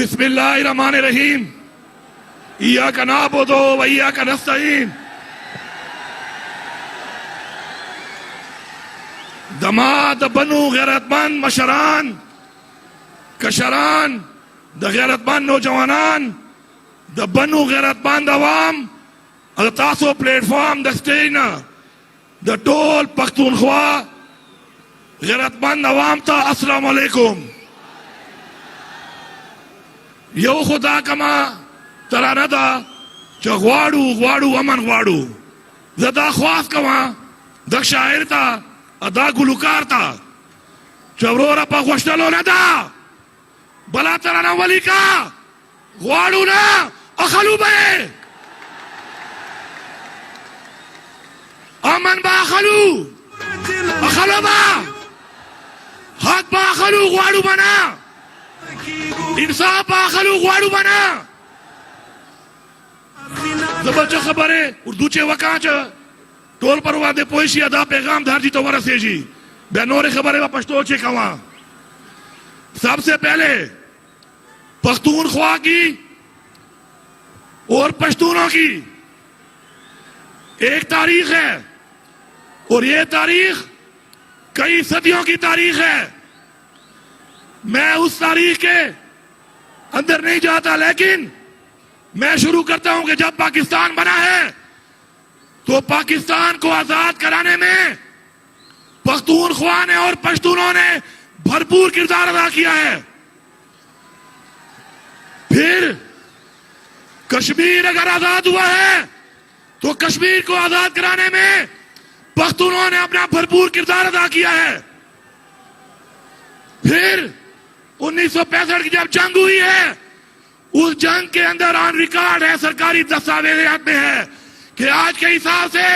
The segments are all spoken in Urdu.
بسم اللہ الرحمن الرحیم ایاک نعبد و ایاک نستعین دماد بنو غیرتمند مشران کشران د غیرتمند نوجوانان د بنو غیرتمند عوام اگر تاسو پلیٹ فارم د سٹیج نه د ټول پښتونخوا غیرتمند عوام ته السلام علیکم. یو خدا کما ترانه ده چې غواړو امن غواړو. زه دا خواست کوم د شاعر ته دا ګلوکار ته چې وروره په غوښتلو نه ده بلا ترانه ولیکه غواړو نه اخلو به امن با اخلو با حق با اخلو غواړو بنا انصاف با اخلو غواړو بنا. زبرچه خبره اردو چې وکا چې ټول پر واده پوه شي دا پیغام دھر جی تو ورسیږي بیا نورې خبرې په پښتو چې کوم. سب سے پہلے پختونخوا کی اور پشتونوں کی ایک تاریخ ہے اور یہ تاریخ کئی صدیوں کی تاریخ ہے. میں اس تاریخ کے اندر نہیں جاتا لیکن میں شروع کرتا ہوں کہ جب پاکستان بنا ہے تو پاکستان کو آزاد کرانے میں پختونخوا نے اور پشتونوں نے بھرپور کردار ادا کیا ہے. پھر کشمیر اگر آزاد ہوا ہے تو کشمیر کو آزاد کرانے میں پختونوں نے اپنا بھرپور کردار ادا کیا ہے. پھر 1965 کی جب جنگ ہوئی ہے اس جنگ کے اندر آن ریکارڈ ہے سرکاری دستاویزات میں ہے کہ آج کے حساب سے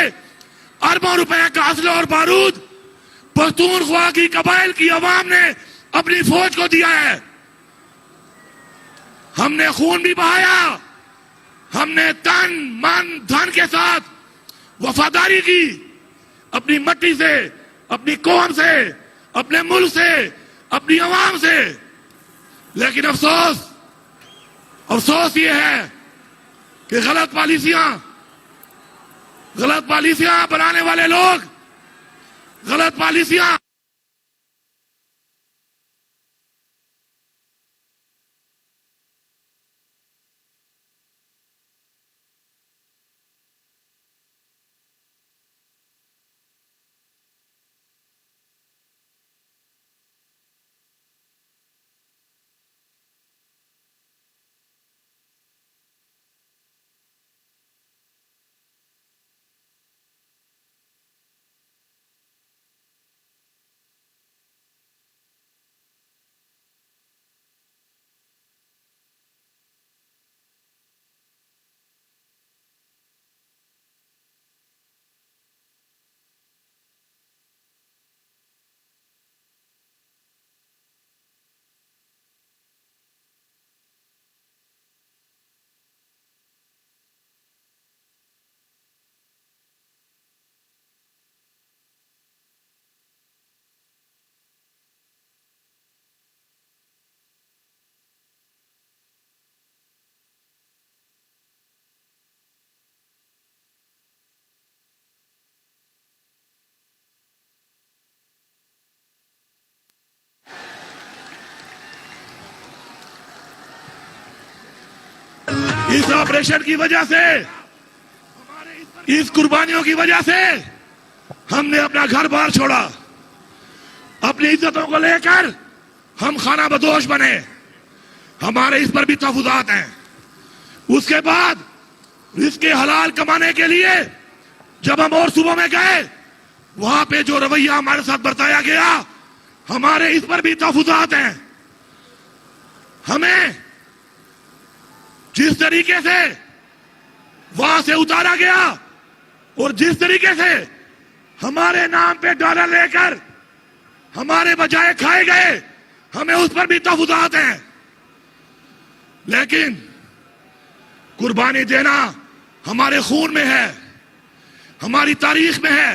اربوں روپے کا اسلحہ اور بارود پختونخوا کی قبائل کی عوام نے اپنی فوج کو دیا ہے. ہم نے خون بھی بہایا, ہم نے تن من دھن کے ساتھ وفاداری کی اپنی مٹی سے, اپنی قوم سے, اپنے ملک سے, اپنی عوام سے. لیکن افسوس یہ ہے کہ غلط پالیسیاں بنانے والے لوگ غلط پالیسیاں اس آپریشن کی وجہ سے, اس قربانیوں کی وجہ سے ہم نے اپنا گھر بار چھوڑا, اپنی عزتوں کو لے کر ہم خانہ بدوش بنے. ہمارے اس پر بھی تحفظات ہیں. اس کے بعد رزق حلال کمانے کے لیے جب ہم اور صوبوں میں گئے وہاں پہ جو رویہ ہمارے ساتھ برتایا گیا ہمارے اس پر بھی تحفظات ہیں. ہمیں جس طریقے سے وہاں سے اتارا گیا اور جس طریقے سے ہمارے نام پہ ڈالر لے کر ہمارے بجائے کھائے گئے ہمیں اس پر بھی تحفظات ہیں. لیکن قربانی دینا ہمارے خون میں ہے, ہماری تاریخ میں ہے,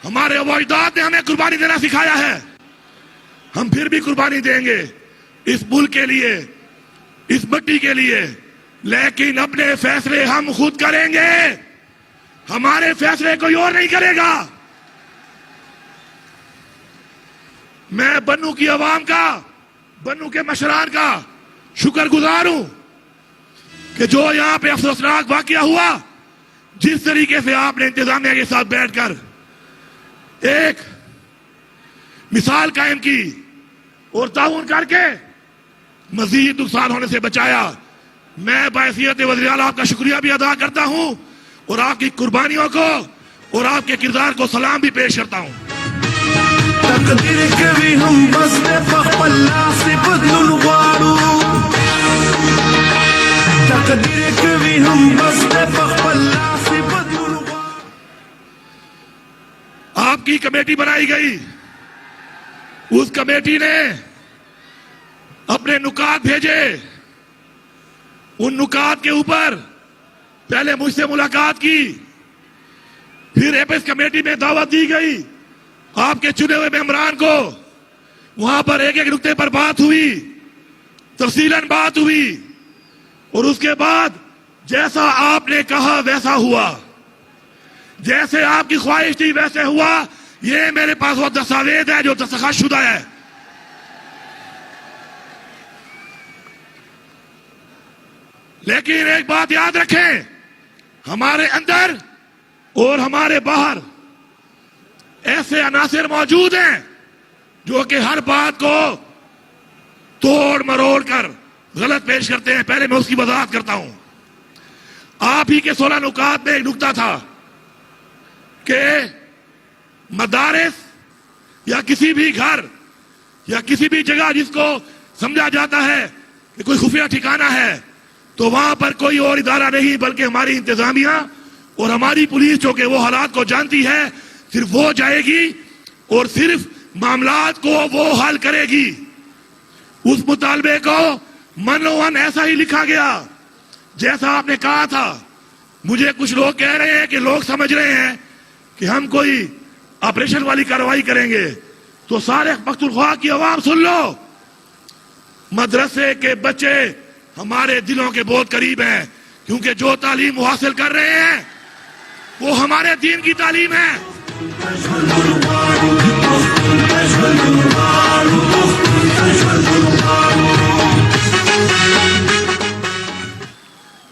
ہمارے اجداد نے ہمیں قربانی دینا سکھایا ہے. ہم پھر بھی قربانی دیں گے اس ملک کے لیے, اس مٹی کے لیے، لیکن اپنے فیصلے ہم خود کریں گے، ہمارے فیصلے کوئی اور نہیں کرے گا۔ میں بنو کی عوام کا، بنو کے مشران کا شکر گزار ہوں کہ جو یہاں پہ افسوسناک واقعہ ہوا، جس طریقے سے آپ نے انتظامیہ کے ساتھ بیٹھ کر ایک مثال قائم کی اور تعاون کر کے مزید نقصان ہونے سے بچایا، میں بحیثیت وزیر اعلیٰ آپ کا شکریہ بھی ادا کرتا ہوں اور آپ کی قربانیوں کو اور آپ کے کردار کو سلام بھی پیش کرتا ہوں۔ تقدیر کوي هم بس په خپل لاس بدلون غواړو، تقدیر کوي هم بس په خپل لاس بدلون غواړو۔ آپ کی کمیٹی بنائی گئی، اس کمیٹی نے اپنے نکات بھیجے، ان نکات کے اوپر پہلے مجھ سے ملاقات کی، پھر ایپس کمیٹی میں دعوت دی گئی، آپ کے چنے ہوئے ممبران کو وہاں پر ایک ایک نقطے پر بات ہوئی، تفصیلاً بات ہوئی، اور اس کے بعد جیسا آپ نے کہا ویسا ہوا، جیسے آپ کی خواہش تھی ویسے ہوا۔ یہ میرے پاس وہ دستاویز ہے جو دستخط شدہ ہے۔ لیکن ایک بات یاد رکھیں، ہمارے اندر اور ہمارے باہر ایسے عناصر موجود ہیں جو کہ ہر بات کو توڑ مروڑ کر غلط پیش کرتے ہیں۔ پہلے میں اس کی وضاحت کرتا ہوں۔ آپ ہی کے 16 نکات میں ایک نکتہ تھا کہ مدارس یا کسی بھی گھر یا کسی بھی جگہ جس کو سمجھا جاتا ہے کہ کوئی خفیہ ٹھکانہ ہے، تو وہاں پر کوئی اور ادارہ نہیں بلکہ ہماری انتظامیہ اور ہماری پولیس جو کہ وہ حالات کو جانتی ہے، صرف وہ جائے گی اور صرف معاملات کو وہ حل کرے گی۔ اس مطالبے کو منوان ایسا ہی لکھا گیا جیسا آپ نے کہا تھا۔ مجھے کچھ لوگ کہہ رہے ہیں کہ لوگ سمجھ رہے ہیں کہ ہم کوئی آپریشن والی کارروائی کریں گے، تو سارے پختونخوا کی عوام سن لو، مدرسے کے بچے ہمارے دلوں کے بہت قریب ہیں، کیونکہ جو تعلیم وہ حاصل کر رہے ہیں وہ ہمارے دین کی تعلیم ہے۔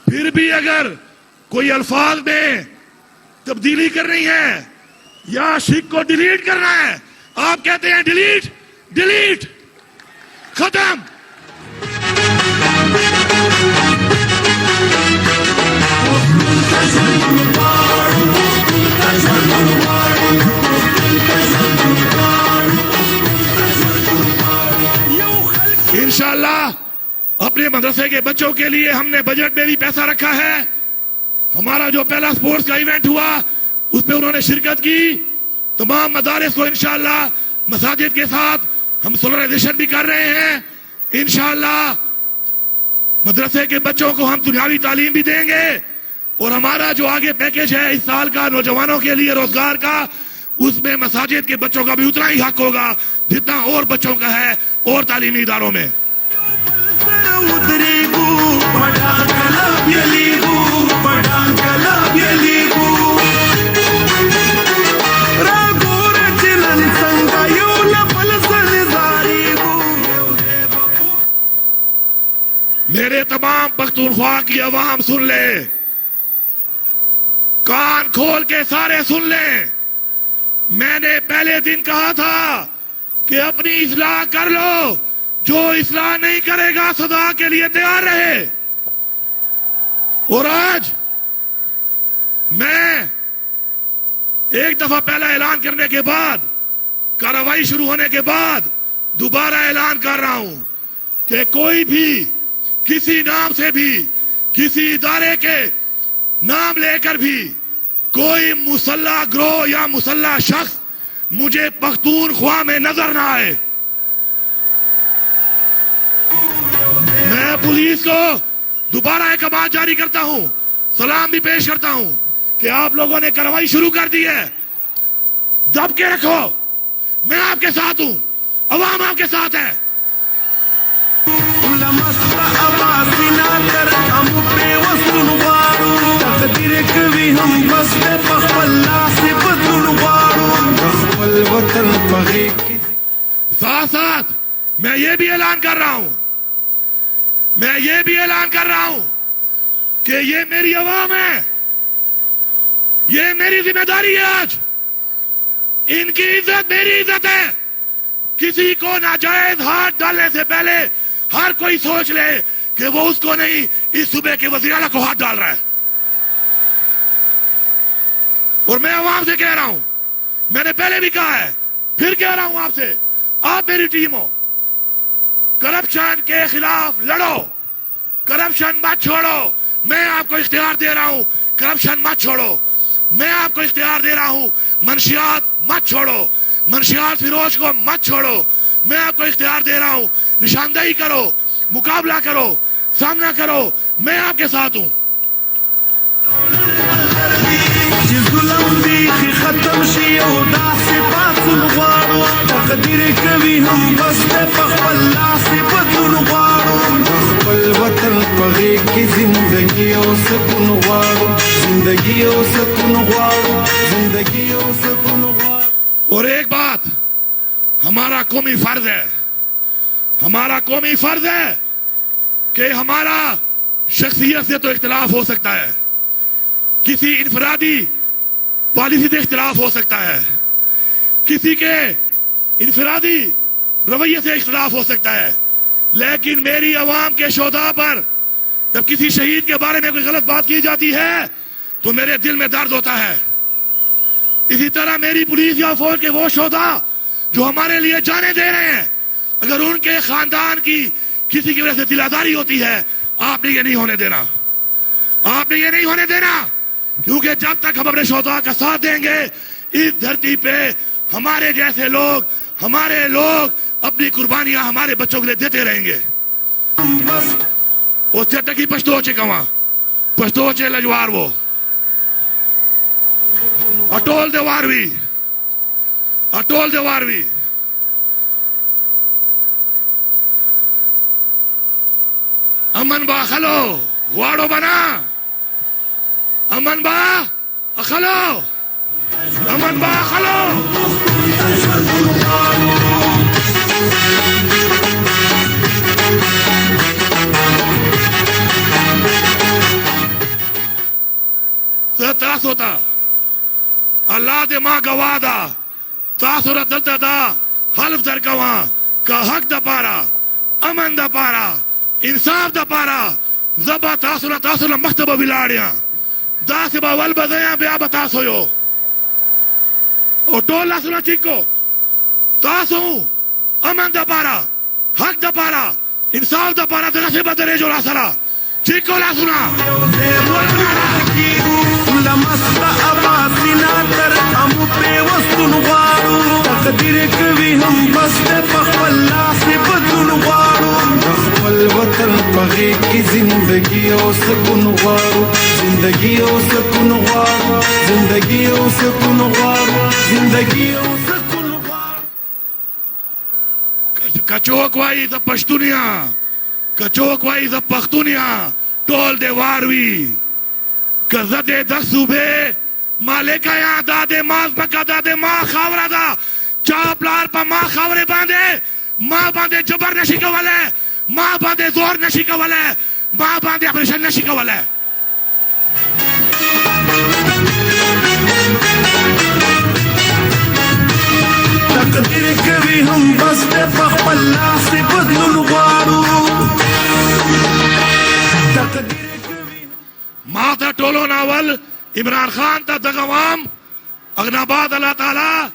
پھر بھی اگر کوئی الفاظ میں تبدیلی کرنی ہے یا شک کو ڈیلیٹ کرنا ہے، آپ کہتے ہیں ڈیلیٹ ڈیلیٹ، ختم۔ انشاءاللہ اپنے مدرسے کے بچوں کے لیے ہم نے بجٹ میں بھی پیسہ رکھا ہے۔ ہمارا جو پہلا سپورٹس کا ایونٹ ہوا اس پہ انہوں نے شرکت کی۔ تمام مدارس کو انشاءاللہ مساجد کے ساتھ ہم سولرائزیشن بھی کر رہے ہیں۔ انشاءاللہ مدرسے کے بچوں کو ہم دنیاوی تعلیم بھی دیں گے، اور ہمارا جو آگے پیکج ہے اس سال کا نوجوانوں کے لیے روزگار کا، اس میں مساجد کے بچوں کا بھی اتنا ہی حق ہوگا جتنا اور بچوں کا ہے اور تعلیمی اداروں میں۔ میرے تمام پختونخوا کی عوام سن لے، کان کھول کے سارے سن لیں۔ میں نے پہلے دن کہا تھا کہ اپنی اصلاح کر لو، جو اصلاح نہیں کرے گا سزا کے لیے تیار رہے۔ اور آج میں ایک دفعہ پہلا اعلان کرنے کے بعد، کارروائی شروع ہونے کے بعد دوبارہ اعلان کر رہا ہوں کہ کوئی بھی کسی نام سے بھی، کسی ادارے کے نام لے کر بھی کوئی مسلح گروہ یا مسلح شخص مجھے پختونخوا میں نظر نہ آئے۔ میں پولیس کو دوبارہ ایک آواز جاری کرتا ہوں، سلام بھی پیش کرتا ہوں کہ آپ لوگوں نے کارروائی شروع کر دی ہے، دب کے رکھو، میں آپ کے ساتھ ہوں، عوام آپ کے ساتھ ہے۔ سینا تر ام په وسلو غواړو تقدیر کوي هم بس په خپل لاس بدلون غواړو خپل وطن په غېږ کې ساتھ ساتھ میں یہ بھی اعلان کر رہا ہوں کہ یہ میری عوام ہے, یہ میری ذمہ داری ہے. آج ان کی عزت میری عزت ہے. کسی کو ناجائز ہاتھ ڈالنے سے پہلے ہر کوئی سوچ لے کہ وہ اس کو نہیں, اس صوبے کے وزیر اعلیٰ کو ہاتھ ڈال رہا ہے. اور میں عوام سے کہہ رہا ہوں, میں نے پہلے بھی کہا ہے, پھر کہہ رہا ہوں آپ سے, آپ میری ٹیم ہو, کرپشن کے خلاف لڑو, کرپشن مت چھوڑو. میں آپ کو اختیار دے رہا ہوں, کرپشن مت چھوڑو. میں آپ کو اختیار دے رہا ہوں, منشیات مت چھوڑو, منشیات فروش کو مت چھوڑو. میں آپ کو اختیار دے رہا ہوں, نشاندہی کرو, مقابلہ کرو, سامنا کرو. میں آپ کے ساتھ ہوں. چې ظلم بیخي ختم شي او داسې پاڅون غواړو تقدیر کوي هم بس په خپل لاس بدلون غواړو خپل وطن په غېږ کې زندګي او سکون غواړو زندګي او سکون غواړو زندګي او سکون غواړو. اور ایک بات, ہمارا قومی فرض ہے, ہمارا قومی فرض ہے کہ ہمارا شخصیت سے تو اختلاف ہو سکتا ہے, کسی انفرادی پالیسی سے اختلاف ہو سکتا ہے, کسی کے انفرادی رویے سے اختلاف ہو سکتا ہے, لیکن میری عوام کے شہداء پر جب کسی شہید کے بارے میں کوئی غلط بات کی جاتی ہے تو میرے دل میں درد ہوتا ہے. اسی طرح میری پولیس یا فوج کے وہ شہداء جو ہمارے لیے جانیں دے رہے ہیں, اگر ان کے خاندان کی کسی کی وجہ سے دل آزاری ہوتی ہے, آپ نے یہ نہیں ہونے دینا, آپ نے یہ نہیں ہونے دینا. کیونکہ جب تک ہم اپنے شہداء کا ساتھ دیں گے, اس دھرتی پہ ہمارے جیسے لوگ, ہمارے لوگ اپنی قربانیاں ہمارے بچوں کے لیے دیتے رہیں گے. وہ چٹکی پشتو چے کواں پشتو چے لجوار وہ اٹول دیواروی اٹول دیواروی امن با خلو غواړو بنا امن با اخلو امن با اخلو. تاسو ته الله دې ما گواه ده, تاسو را دلته دا حلف درکوم که حق د پاره, امن د پاره, انصاف د پاره زه به تاسو له مخته به ولاړ یم. داسې به ول به زه یم, بیا به تاسو یو. او ټول لاسونه ټیټ کو, تاسو امن د پاره, حق د پاره, انصاف د پاره دغسې به درېږو را سره. ټیټ کو لاسونه. لمست اباسینا تر ام په وسلون غواړو تقدیر کوي هم بس په خپل لاس بدلون غواړو خپل وطن په غېږ کې زندګي او سکون غواړو زندګي او سکون غواړو زندګي او سکون غواړو زندګي او سکون غواړو. کچوک وایي د پښتونیا, کچوک وایي د پښتونیا, ټول دی واروي که زه د دغ صوبې مالکه یم. دا د ما ځمکه ده, د ما خاوره ده. چا پلار په ما خاورې باندې ما باندې جبر نشي کولی, ما باندې زور نشي کولی, ما باندې اپریشن نشي کولی. تقدیر کوي هم بس په خپل لاس بدلون غواړو تقدیر ما ته ټولو ناول عمران خان ته دغه وام اغناباد الله تعالی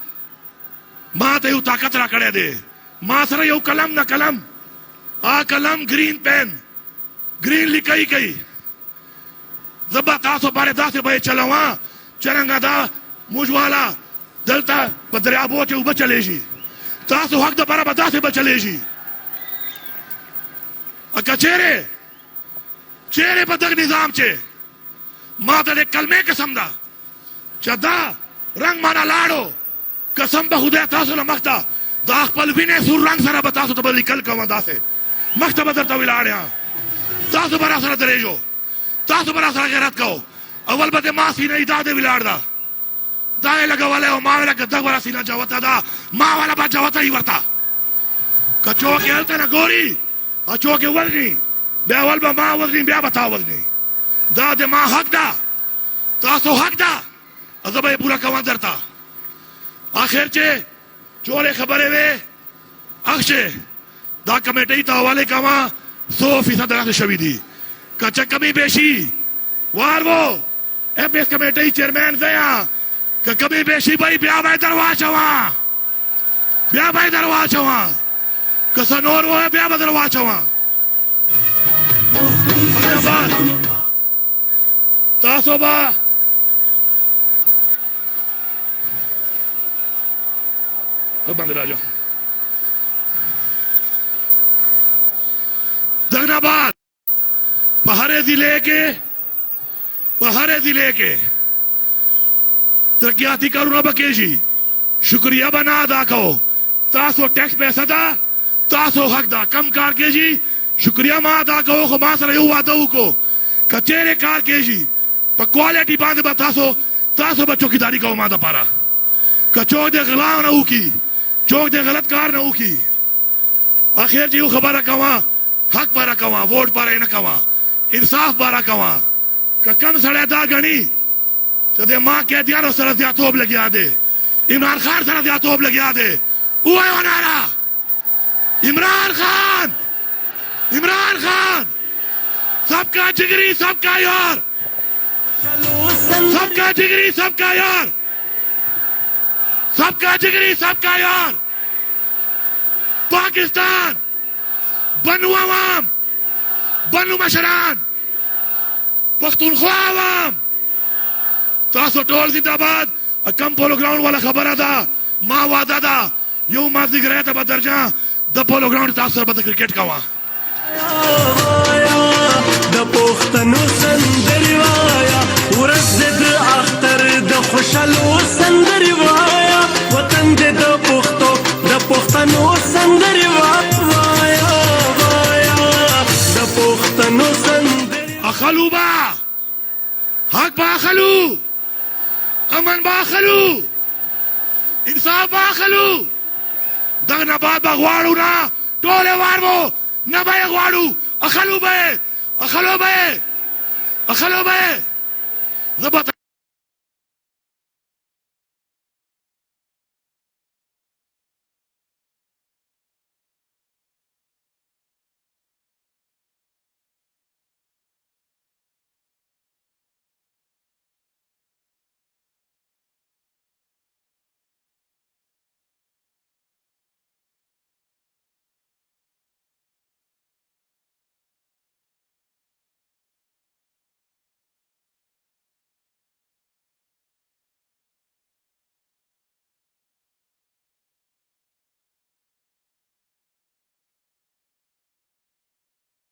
ما ته یو طاقت را کړی دی. ما سره یو قلم نه قلم, آ قلم گرین پین, گرین لیکئ کوي. زه به تاسو باندې داسې به یې چلوم څرنګه دا موږ والا دلته په دریابو کې اوبه چلیږي, تاسو حق دپاره به داسې به چلیږي. که چیرې په دغه نظام چې ما ته د کلمې قسم ده چې دا رنګ مانه لاړو, قسم به خدای تاسو له مخته دا خپل وینې سور رنګ سره به تاسو ته به لیکل کوم, داسې مخته به درته ولاړ یم. تاسو برا سره درېږو، تاسو برا سره غیرت کوو. اول به د ما سینه یې دا دی ولاړ ده، دا یې لګولی او ما ویله که دغ به را سینه جوته ده، ما والا به جوته یې ورته. که څوک یې هلته نه ګوري او څوک یې وژني، بیا اول به ما وژني بیا به تا وژني. دا د ما حق ده، تاسو حق ده، زه به یې پوره کوم درته. آخر چې ټولې خبرې وې اخشې دا کمیټۍ ته حوالې کوه، 100% دغسې شوي دي. که څه کمی بیشي وار وہ ایم ایس کمیٹی چیئرمین سے کہ کبھی بیشی بھائی بیا بھائی دروا چواں، بیا بھائی دروا چواں، کسنور وہ ہے بیا بھائی دروا چواں. تاسو با بند راجا دگنا بات پہارے ضلع کے ترقیاتی کارونه بکیږي، شکریہ بنا ادا کو. تاسو ټیکس پیسه ده، تاسو حق ده، کم کار کیږي شکریہ ما ادا کو. خو ما سره یو واده وکړو که چیرې کار کیږي په کوالټي باندې به تاسو به چوکیداري کوو ما دپاره. که څوک د غلا نه وکړي، څوک د غلط کار نه وکړي، اخر چې یو خبره کوه حق باره کوه، ووټ باره نه کوه، انصاف باره کوه. که کم سړی دا ګڼي چې د ما قیدیانو سره زیاتوب لګیا دی، عمران خان سره زیاتوب لګیا دی، ووایو ناره عمران خان، عمران خان سب کا جگری سب کا یار، سب کا جگری سب کا یار، سب کا جگری سب کا یار. پاکستان بنو عوام، بنو مشران، پختونخوا عوام، تاسو ټول زنده باد. کم پولو گراؤنڈ والا خبره ده، ما وعده ده یو مازدیګری ته به درځم د پولو گراؤنډ تاسو سره به د کرکټ کوه. د پښتنو سندرې وایه، ورځ دې د اختر د خوشحالو سندرې وایه، وطن دې د پښتنو سندرې وایه، د پښتنو سندرې. اخلو با حق با اخلو، امن با اخلو، انصاف با اخلو. دغه نه بعد به غواړو نه ټولې وار مو نه به یې غواړو، اخلو به یې، اخلو به یې، اخلو به یې. زه به